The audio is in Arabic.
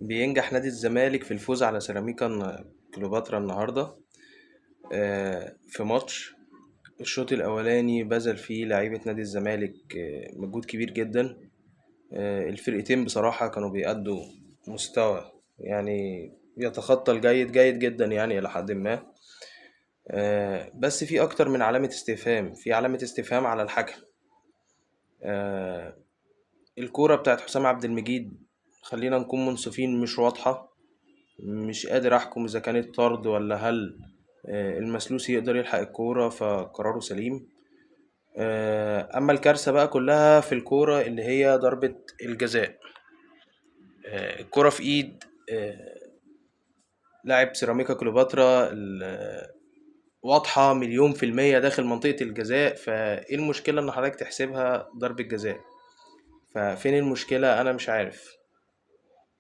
بينجح نادي الزمالك في الفوز على سيراميكا كليوباترا النهارده. في ماتش الشوط الاولاني بذل فيه لعيبه نادي الزمالك مجهود كبير جدا. الفرقتين بصراحه كانوا بيأدوا مستوى يعني يتخطى الجيد جيد جدا يعني الى حد ما. بس في اكتر من علامه استفهام، في علامه استفهام على الحكم. آه، الكوره بتاعت حسام عبد المجيد، خلينا نكون منصفين، مش واضحه. مش قادر احكم اذا كانت طرد ولا هل المسلوسي يقدر يلحق الكورة فقراره سليم. اما الكارثة بقى كلها في الكورة اللي هي ضربة الجزاء. الكورة في ايد لاعب سيراميكا كليوباترا، واضحة مليون في المية داخل منطقة الجزاء، فايه المشكلة ان حضرتك تحسبها ضربة جزاء؟ ففين المشكلة؟ انا مش عارف.